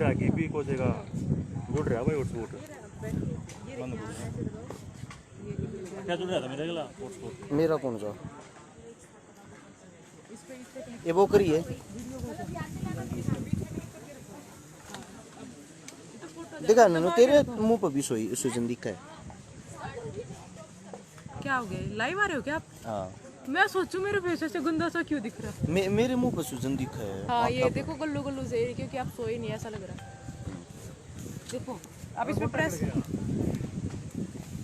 आगे भी को जगह जुड़ रहा भाई हॉटस्पॉट क्या जुड़ रहा था मेरा अगला हॉटस्पॉट मेरा कौन सा ये वो करी है देखा नैनो तेरे मुंह पर भी सूजन दिखा है। क्या हो गया लाइव आ रहे हो क्या आप? हाँ मैं सोचूं मेरे फेस से गंदा सा क्यों दिख रहा है? मेरे मुंह पर सूजन दिखा है। हाँ ये देखो गल्लू गल्लू से क्योंकि आप सोए नहीं ऐसा लग रहा है। देखो आप इसमें प्रेस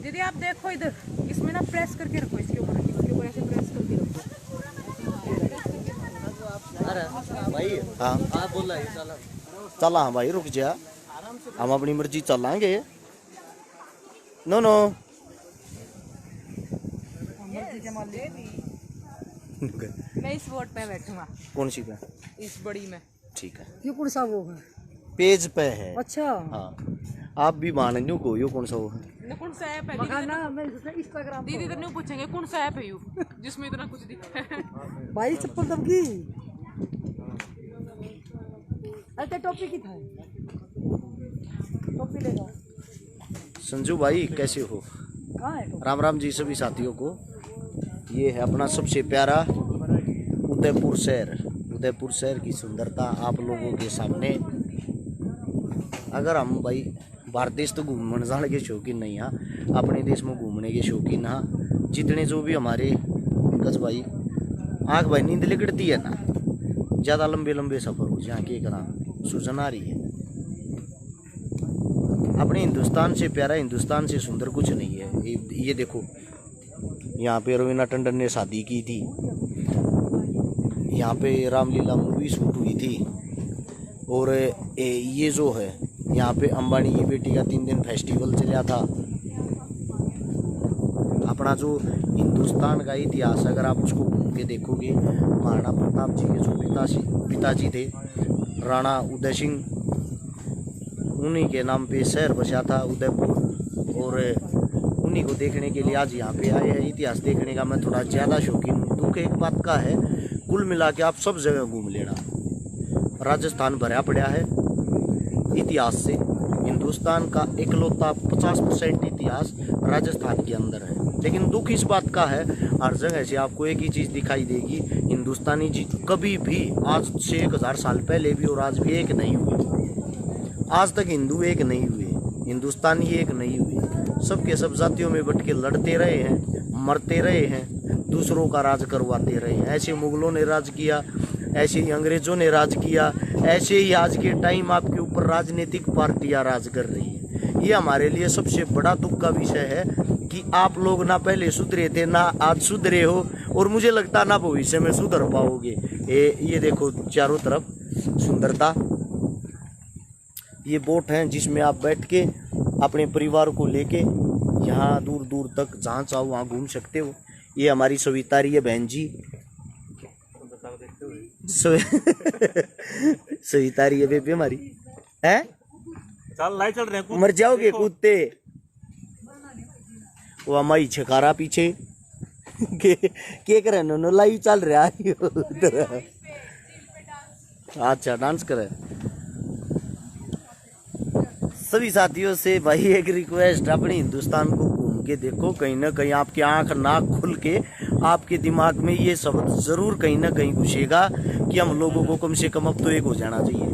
दीदी आप देखो इधर इसमें ना प्रेस करके रखो इसके ऊपर ऐसे प्रेस करके रखो। अरे भाई हाँ आप बोल रहा है चला हाँ भाई रुक जा हम अपनी मर्जी चलाएंगे। नो नो मैं इस वोट पे बैठूंगा। कौन सी पे? इस बड़ी में। ठीक है ये कौन सा वो है? पेज पे है। अच्छा हाँ आप भी मान लो को यो कौन सा वो है? कौन सा ऐप है मखाना मैं इंस्टाग्राम दीदी इधर नहीं पूछेंगे कौन सा ऐप है यू जिसमें इतना कुछ दिखता है। भाई चप्पल दब की अरे टोपी की था टोपी ले जाओ। संजू भाई कैसे हो? कहाँ है टोपी? राम राम जी सभी साथियों को। ये है अपना सबसे प्यारा उदयपुर शहर। उदयपुर शहर की सुंदरता आप लोगों के सामने। अगर हम भाई भारत देश तो घूमने जाने के शौकीन नहीं हाँ अपने देश में घूमने के शौकीन हाँ जितने जो भी हमारे पंकज भाई आँख भाई नींद लिकड़ती है ना ज़्यादा लंबे लंबे सफ़र हो जहाँ के करा सूचन आ रही है। अपने हिंदुस्तान से प्यारा हिंदुस्तान से सुंदर कुछ नहीं है। ये देखो यहाँ पे रवीना टंडन ने शादी की थी। यहाँ पे रामलीला मूवी शूट हुई थी। और ये जो है यहाँ पे अंबानी की बेटी का 3 दिन फेस्टिवल चला था। अपना जो हिंदुस्तान का इतिहास अगर आप उसको घूम के देखोगे महाराणा प्रताप जी के जो पिताजी थे राणा उदय सिंह उन्हीं के नाम पे शहर बसा था उदयपुर। और उन्हीं को देखने के लिए आज यहाँ पे आए हैं। इतिहास देखने का मैं थोड़ा ज़्यादा शौकीन हूँ। दुख एक बात का है कुल मिला के आप सब जगह घूम लेना। राजस्थान भरा पड़ा है इतिहास से। हिंदुस्तान का इकलौता 50% इतिहास राजस्थान के अंदर है। लेकिन दुख इस बात का है हर जगह से आपको एक ही चीज़ दिखाई देगी हिंदुस्तानी जी कभी भी आज से 1000 साल पहले भी और आज भी एक नहीं हुए। आज तक हिंदू एक नहीं हुए हिंदुस्तानी एक नहीं हुए। सबके सब जातियों में बट के लड़ते रहे हैं मरते रहे हैं दूसरों का राज करवाते रहे हैं। ऐसे मुगलों ने राज किया ऐसे ही अंग्रेजों ने राज किया ऐसे ही आज के टाइम आपके ऊपर राजनीतिक पार्टियां राज कर रही है। ये हमारे लिए सबसे बड़ा दुख का विषय है कि आप लोग ना पहले सुधरे थे ना आज सुधरे हो और मुझे लगता ना भविष्य में सुधर पाओगे। ये देखो चारों तरफ सुंदरता। ये बोट हैं जिसमें आप बैठ के अपने परिवार को लेके यहाँ दूर दूर तक जहाँ चाहो वहाँ घूम सकते हो। ये हमारी सवितारी है बहन जी सवितारी है बेबी हमारी है। चल लाई चल रहे मर जाओगे कूदते वो हमारी छकारा पीछे के करे नो लाइव चल रहा है उधर। अच्छा डांस करे। सभी साथियों से भाई एक रिक्वेस्ट अपने हिंदुस्तान को घूम के देखो। कहीं ना कहीं आपकी आंख नाक खुल के आपके दिमाग में ये शब्द जरूर कहीं ना कहीं घुसेगा कि हम लोगों को कम से कम अब तो एक हो जाना चाहिए।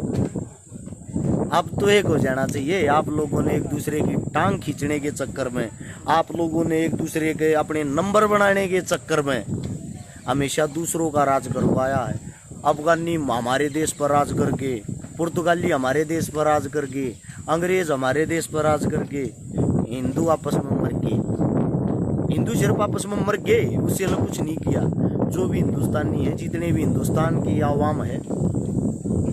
अब तो एक हो जाना चाहिए। आप लोगों ने एक दूसरे की टांग खींचने के चक्कर में आप लोगों ने एक दूसरे के अपने नंबर बनाने के चक्कर में हमेशा दूसरों का राज करवाया है। अफगानी हमारे देश पर राज करके पुर्तगाली हमारे देश पर राज करके अंग्रेज हमारे देश पर राज करके हिंदू आपस में मर गए। हिंदू सिर्फ आपस में मर गए उससे अलग कुछ नहीं किया। जो भी हिंदुस्तानी है जितने भी हिंदुस्तान की आवाम है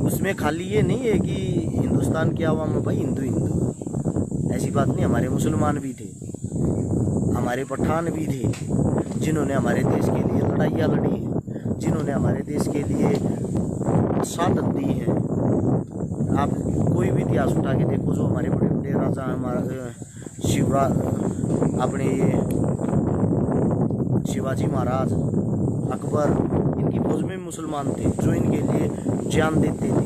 उसमें खाली ये नहीं है कि हिंदुस्तान की आवाम है भाई हिंदू हिंदू ऐसी बात नहीं। हमारे मुसलमान भी थे हमारे पठान भी थे जिन्होंने हमारे देश के लिए लड़ाइयाँ लड़ी हैं जिन्होंने हमारे देश के लिए शहादत दी है। आप कोई भी इतिहास उठा के देखो जो हमारे बड़े बड़े राजा हमारा शिवराज अपने ये शिवाजी महाराज अकबर इनकी फौज में मुसलमान थे जो इनके लिए जान देते थे।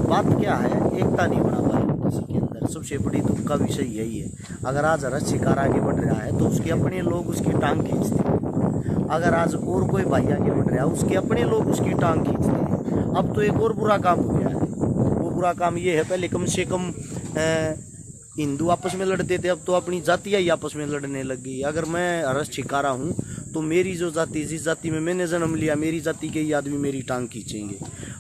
बात क्या है, एकता नहीं बना पा रही किसी के अंदर। सबसे बड़ी दुख का विषय यही है। अगर आज रस शिकार आगे बढ़ रहा है तो उसके अपने लोग उसकी टांग खींचते हैं। अगर आज और कोई भाई आगे बढ़ रहा है उसके अपने लोग उसकी टांग खींचते हैं। अब तो एक और बुरा काम हो गया है। वो बुरा काम ये है, पहले कम से कम हिंदू आपस में लड़ते थे, अब तो अपनी जातियाँ ही आपस में लड़ने लग गई। अगर मैं रस छिकारा हूँ तो मेरी जो जाति, जिस जाति में मैंने जन्म लिया, मेरी जाति के ही आदमी मेरी टांग खींचेंगे।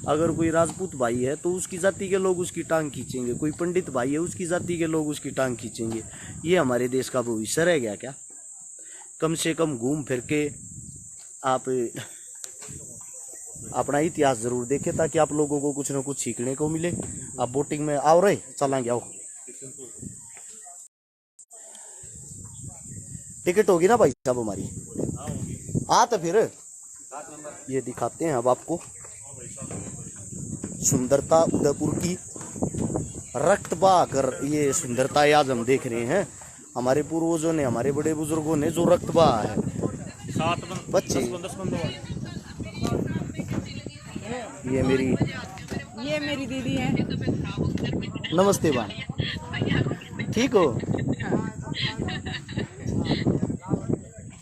अगर कोई राजपूत भाई है तो उसकी जाति के लोग उसकी टांग खींचेंगे। कोई पंडित भाई है उसकी जाति के लोग उसकी टांग खींचेंगे। ये हमारे देश का भविष्य रह गया क्या? कम से कम घूम फिर के आप अपना इतिहास जरूर देखें ताकि आप लोगों को कुछ ना कुछ सीखने को मिले। आप बोटिंग में आओ रहे, चलेंगे, आओ। टिकट होगी ना भाई साहब हमारी? हाँ तो फिर ये दिखाते हैं अब आपको सुंदरता उदयपुर की। रक्त बहाकर ये सुंदरता आज हम देख रहे हैं। हमारे पूर्वजों ने, हमारे बड़े बुजुर्गों ने जो रक्त बहा है। बच्चे ये मेरी दीदी है। नमस्ते बहन, ठीक हो?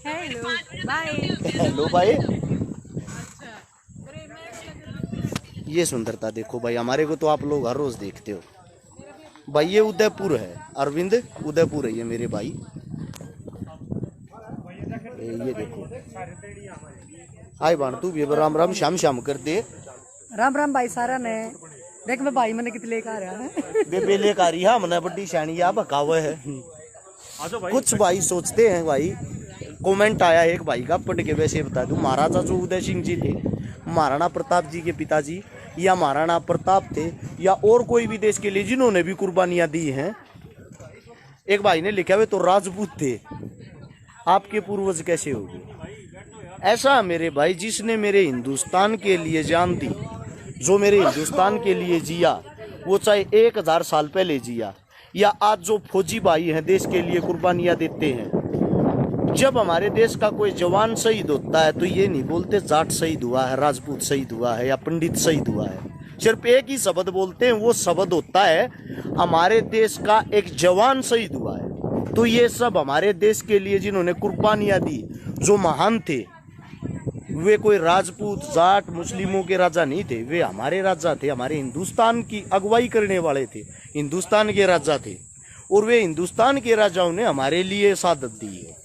Hello bye. हेलो भाई। ये सुंदरता देखो भाई, हमारे को तो आप लोग हर रोज देखते हो भाई। ये उदयपुर है, अरविंद उदयपुर है ये मेरे भाई। ये देखो, हाय बाण तू भी राम राम श्याम श्याम कर दे। राम राम भाई सारा ने देख मैं भाई मैंने कितने लेकर आ रहा है। बेबे लेकर आ रही है हमने बड्डी शानी या बकावे है। कुछ भाई सोचते हैं भाई, कमेंट आया एक भाई का, पढ़ के वैसे बता दूं, महाराजा जो उदय सिंह जी थे, महाराणा प्रताप जी के पिताजी, या महाराणा प्रताप थे, या और कोई भी देश के लिए जिन्होंने भी कुर्बानियां दी हैं। एक भाई ने लिखा हुआ तो राजपूत थे, आपके पूर्वज कैसे हो गए? ऐसा मेरे भाई, जिसने मेरे हिंदुस्तान के लिए जान दी, जो मेरे हिंदुस्तान के लिए जिया, वो चाहे 1000 साल पहले जिया, या आज जो फौजी भाई हैं देश के लिए कुर्बानियां देते हैं। जब हमारे देश का कोई जवान शहीद होता है तो ये नहीं बोलते जाट शहीद हुआ है, राजपूत शहीद हुआ है या पंडित शहीद हुआ है। सिर्फ एक ही शब्द बोलते हैं, वो शब्द होता है हमारे देश का एक जवान शहीद हुआ है। तो ये सब हमारे देश के लिए जिन्होंने कुर्बानियां दी, जो महान थे, वे कोई राजपूत जाट मुस्लिमों के राजा नहीं थे। वे हमारे राजा थे, हमारे हिंदुस्तान की अगुवाई करने वाले थे, हिंदुस्तान के राजा थे। और वे हिंदुस्तान के राजाओं ने हमारे लिए शहादत दी है,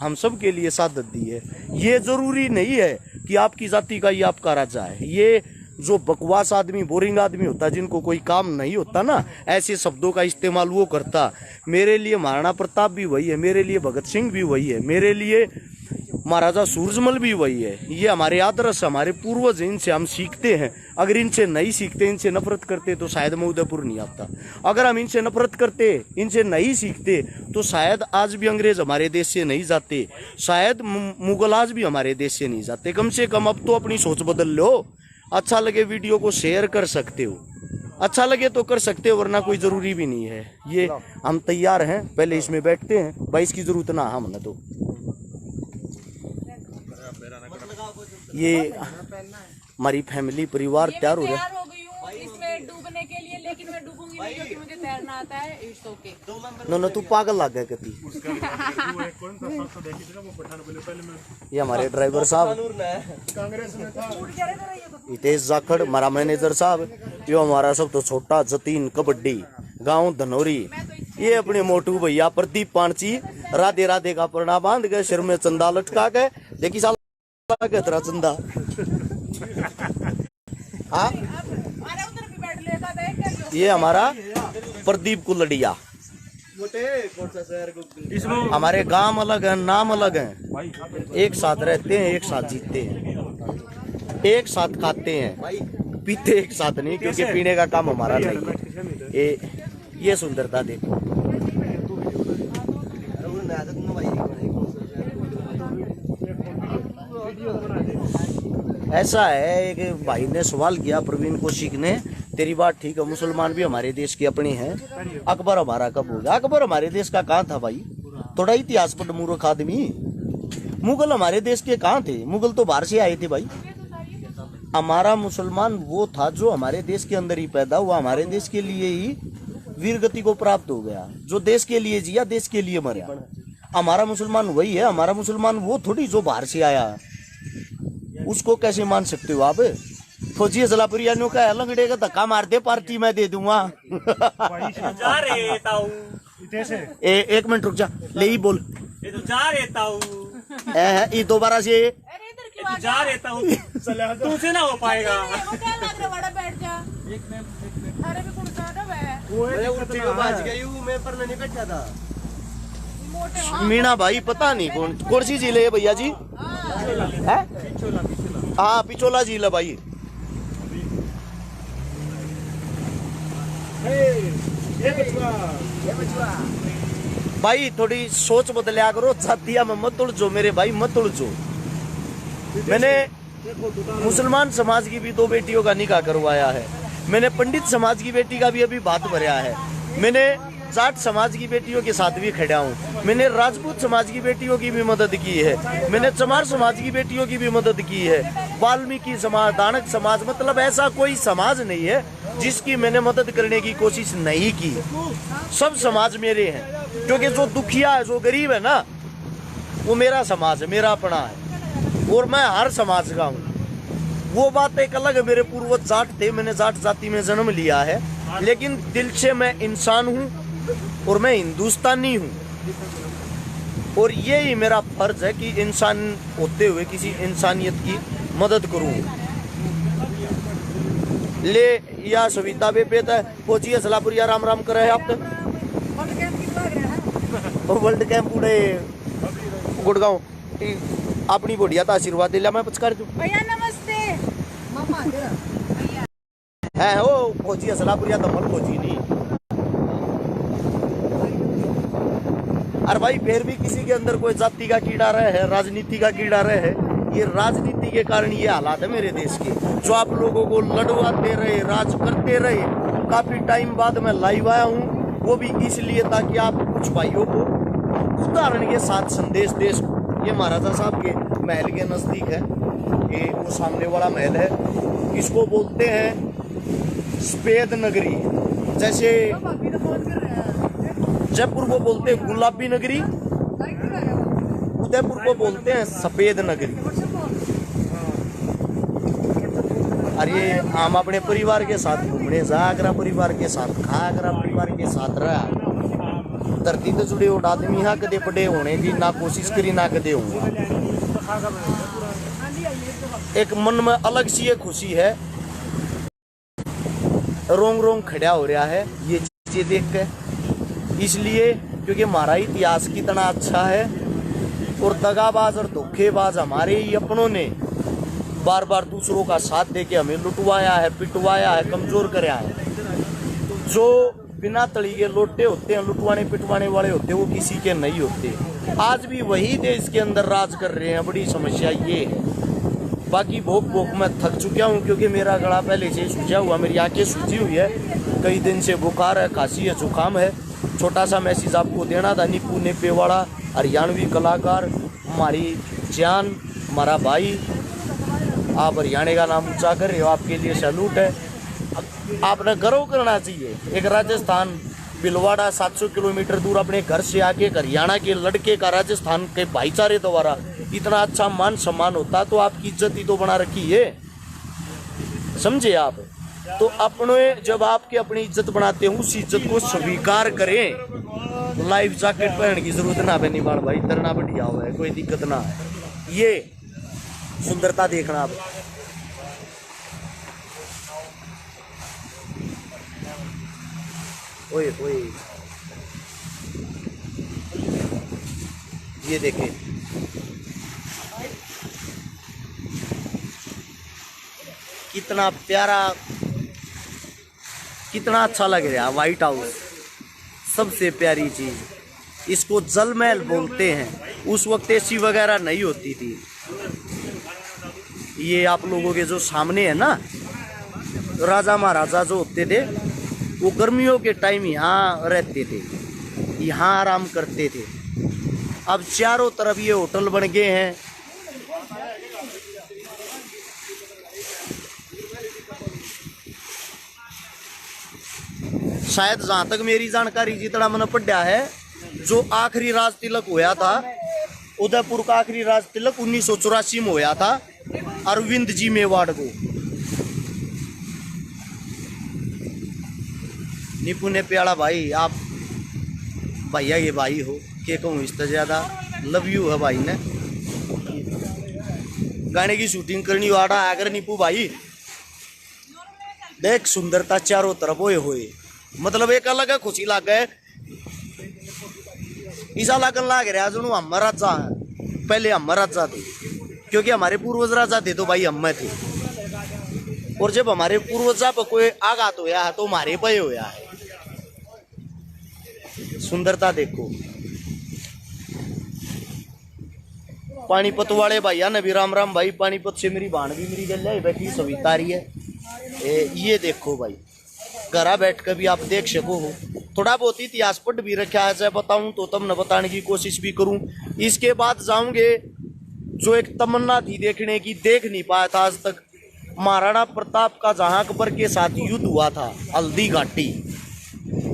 हम सब के लिए शहादत दी है। ये जरूरी नहीं है कि आपकी जाति का ही आपका राजा है। ये जो बकवास आदमी, बोरिंग आदमी होता है, जिनको कोई काम नहीं होता ना, ऐसे शब्दों का इस्तेमाल वो करता। मेरे लिए महाराणा प्रताप भी वही है, मेरे लिए भगत सिंह भी वही है, मेरे लिए महाराजा सूरजमल भी वही है। ये हमारे आदर्श, हमारे पूर्वज, इनसे हम सीखते हैं। अगर इनसे नहीं सीखते, इनसे नफरत करते, तो शायद मैं उदयपुर नहीं आता। अगर हम इनसे नफरत करते, इनसे नहीं सीखते, तो शायद आज भी अंग्रेज हमारे देश से नहीं जाते, शायद मुगल आज भी हमारे देश से नहीं जाते। कम से कम अब तो अपनी सोच बदल लो। अच्छा लगे वीडियो को शेयर कर सकते हो, अच्छा लगे तो कर सकते हो, वरना कोई जरूरी भी नहीं है। ये हम तैयार हैं, पहले इसमें बैठते हैं भाई, इसकी जरूरत ना हमने तो। ये हमारी फैमिली परिवार तैयार हो रहा है इसमें डूबने के लिए, लेकिन मैं डूबूंगी नहीं क्योंकि मुझे तैरना आता है। It's okay. नो तू पागल लग गया कती। ये हमारे ड्राइवर साहब हितेश जाखड़, हमारा मैनेजर साहब, ये हमारा सब तो छोटा जतीन कबड्डी, गांव धनौरी। ये अपने मोटू भैया प्रदीप पांची, राधे राधे का परना बांध के सिर में चंदा लटका के, देखी साल तेरा चंदा। हाँ, ये हमारा प्रदीप कुलड़िया। हमारे गांव अलग है, नाम अलग है। एक साथ रहते हैं, एक साथ जीते हैं, एक साथ खाते हैं, पीते एक साथ नहीं, क्योंकि पीने का काम हमारा नहीं है। ये सुंदरता देखो। ऐसा है, एक भाई ने सवाल किया प्रवीण कौशिक ने, तेरी बात ठीक है, मुसलमान भी हमारे देश के अपने हैं, अकबर हमारा कब हो गया? अकबर हमारे देश का कहाँ था भाई? थोड़ा इतिहास पढ़ मूर्ख आदमी। मुगल हमारे देश के कहाँ थे? मुगल तो बाहर से आए थे भाई। हमारा मुसलमान वो था जो हमारे देश के अंदर ही पैदा हुआ, हमारे देश के लिए ही वीर गति को प्राप्त हो गया, जो देश के लिए जिया, देश के लिए मरा। हमारा मुसलमान वही है, हमारा मुसलमान वो थोड़ी जो बाहर से आया है। उसको कैसे मान सकते हो आप? फौजी जलापुरियानों का लंगड़े का धक्का मार दे, पार्टी मैं दे दूंगा। जा रे ताऊ एक मिनट रुक जा, ले ही बोल। ये तो जा रे ताऊ, ये दोबारा से अरे इधर क्यों आ जा रे ताऊ, तुमसे ना हो पाएगा। वो क्या लग रहा बड़ा बैठ जा। अरे भी कौन सा रहा है मैं पर नहीं बैठा था। मोटे मीणा भाई पता नहीं कौन सी जिले है भैया जी? है हाँ, पिछोला जिला भाई। भाई थोड़ी सोच बदलिया करो, जातिया में मत उलझो मेरे भाई, मत उलझो। मैंने मुसलमान समाज की भी 2 बेटियों का निकाह करवाया है, मैंने पंडित समाज की बेटी का भी अभी बात भरया है, मैंने जाट समाज की बेटियों के साथ भी खड़ा हूँ, मैंने राजपूत समाज की बेटियों की भी मदद की है, मैंने चमार समाज की बेटियों की भी मदद की है, वाल्मीकि समाज, दानक समाज, मतलब ऐसा कोई समाज नहीं है जिसकी मैंने मदद करने की कोशिश नहीं की। सब समाज मेरे हैं, क्योंकि जो दुखिया है, जो गरीब है ना, वो मेरा समाज है, मेरा अपना है, और मैं हर समाज का हूँ। वो बात एक अलग है, मेरे पूर्वज जाट थे, मैंने जाट जाति में जन्म लिया है, लेकिन दिल से मैं इंसान हूँ और मैं हिंदुस्तानी हूँ। और यही मेरा फर्ज है कि इंसान होते हुए किसी इंसानियत की मदद करूँ। ले या सविता बेपेत है पहुंची सलापुरिया, राम राम करे आप तो वर्ल्ड कैंप उड़े गुड़गांव अपनी बढ़िया था, आशीर्वाद दिला मैं पचकार दूं। भैया नमस्ते। है वो पहुंची सलापुरिया तो मल पहुंची नहीं। अरे भाई फिर भी किसी के अंदर कोई जाति का कीड़ा रहे है, राजनीति का कीड़ा रहे है, ये राजनीति के कारण ये हालात है मेरे देश के, जो आप लोगों को लड़वाते रहे, राज करते रहे। काफी टाइम बाद मैं लाइव आया हूँ, वो भी इसलिए ताकि आप कुछ भाइयों को उदाहरण के साथ संदेश दे। ये महाराजा साहब के महल के नजदीक है, ये वो सामने वाला महल है, इसको बोलते हैं सफेद नगरी। जैसे जयपुर को बोलते हैं गुलाबी नगरी, उदयपुर को बोलते हैं सफेद नगरी। अरे हम अपने परिवार के साथ घूमने जागरा, परिवार के साथ खागरा, परिवार के साथ रहा। धरती तो जुड़े उठ आदमी यहाँ कदे पड़े होने की ना कोशिश करी, ना कदे हुआ। एक मन में अलग सी एक खुशी है, रोंग रोंग खड़ा हो रहा है ये चीजें देख के, इसलिए क्योंकि हमारा इतिहास कितना अच्छा है और दगाबाज और धोखेबाज हमारे ही अपनों ने बार बार दूसरों का साथ देके हमें लुटवाया है, पिटवाया है, कमजोर कराया है। जो बिना तली के लोटे होते हैं, लुटवाने पिटवाने वाले होते हैं, वो किसी के नहीं होते। आज भी वही देश के अंदर राज कर रहे हैं, बड़ी समस्या ये है। बाकी भोग भोग मैं थक चुका हूँ, क्योंकि मेरा गला पहले से सूझा हुआ, मेरी आंखें सूजी हुई है, कई दिन से बुखार है, खांसी है, जुकाम है। छोटा सा मैसेज आपको देना था, नीपू नेपेवाड़ा हरियाणवी कलाकार, हमारी जान, हमारा भाई, आप हरियाणा का नाम ऊंचा कर रहे हो, आपके लिए सैल्यूट है। आपने गर्व करना चाहिए, एक राजस्थान भिलवाड़ा 700 किलोमीटर दूर अपने घर से आके हरियाणा के लड़के का राजस्थान के भाईचारे द्वारा इतना अच्छा मान सम्मान होता, तो आपकी इज्जत ही तो बना रखी है, समझे आप। तो अपने जब आपके अपनी इज्जत बनाते हैं, उस इज्जत को स्वीकार करें। लाइफ जैकेट पहनने की जरूरत ना बनी बाल भाई, तरना बढ़िया हुआ है, कोई दिक्कत ना है। ये सुंदरता देखना आप। ओए ओए ये देखें, कितना प्यारा, कितना अच्छा लग रहा है व्हाइट हाउस। सबसे प्यारी चीज इसको जल महल बोलते हैं। उस वक्त एसी वगैरह नहीं होती थी। ये आप लोगों के जो सामने है ना, राजा महाराजा जो होते थे, वो गर्मियों के टाइम यहाँ रहते थे, यहाँ आराम करते थे। अब चारों तरफ ये होटल बन गए हैं। शायद जहां तक मेरी जानकारी जितना मैंने पढ़ा है, जो आखिरी राज तिलक होया था उदयपुर का आखिरी राज तिलक 1984 में होया था अरविंद जी मेवाड़ को। निपु ने प्याला भाई, आप भैया ये भाई हो के कहूँ इससे ज्यादा लव यू है भाई ने। गाने की शूटिंग करनी वाड़ा अगर निपू भाई देख सुंदरता चारों तरफ होए मतलब एक अलग है खुशी लाग गए ईसा लगन लाग रहा जो हम राजा है। पहले हम राजा थे क्योंकि हमारे पूर्वज राजा थे तो भाई हम थे, और जब हमारे पूर्वजा पर कोई आघात होया है तो हमारे पे होया है। सुंदरता देखो पानीपत वाले भैया ने भी राम राम भाई। पानीपत से मेरी बहन भी मेरी गल बैठी सविता रही है। ये देखो भाई घरा बैठ कर भी आप देख सको हो। थोड़ा बहुत इतिहास पढ़ भी रखा है, बताऊं तो तब न बताने की कोशिश भी करूं। इसके बाद जाऊंगे जो एक तमन्ना थी देखने की, देख नहीं पाया था आज तक, महाराणा प्रताप का जहां अकबर के साथ युद्ध हुआ था हल्दी घाटी।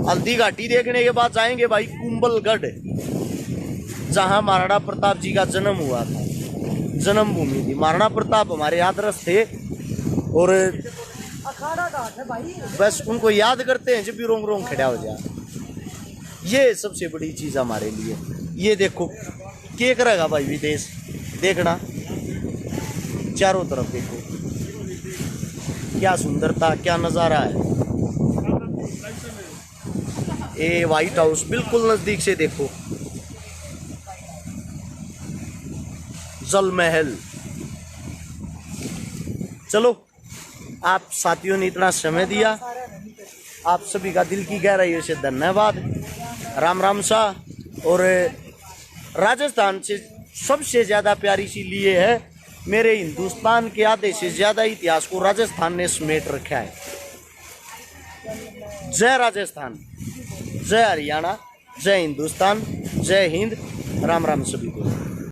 हल्दी घाटी देखने के बाद जाएंगे भाई कुंभलगढ़, जहां महाराणा प्रताप जी का जन्म हुआ था, जन्मभूमि थी। महाराणा प्रताप हमारे आदर्श थे और बस उनको याद करते हैं जब भी रोंग रोंग खड़ा हो जाए। ये सबसे बड़ी चीज हमारे लिए। ये देखो क्या करेगा भाई विदेश, देखना चारों तरफ देखो क्या सुंदरता, क्या नजारा है। ये व्हाइट हाउस बिल्कुल नजदीक से देखो, जल महल। चलो आप साथियों ने इतना समय दिया, आप सभी का दिल की गहराइयों से धन्यवाद। राम राम सा। और राजस्थान से सबसे ज़्यादा प्यारी सी लिए है, मेरे हिंदुस्तान के आधे से ज़्यादा इतिहास को राजस्थान ने समेट रखा है। जय राजस्थान, जय हरियाणा, जय हिंदुस्तान, जय हिंद। राम राम सभी को।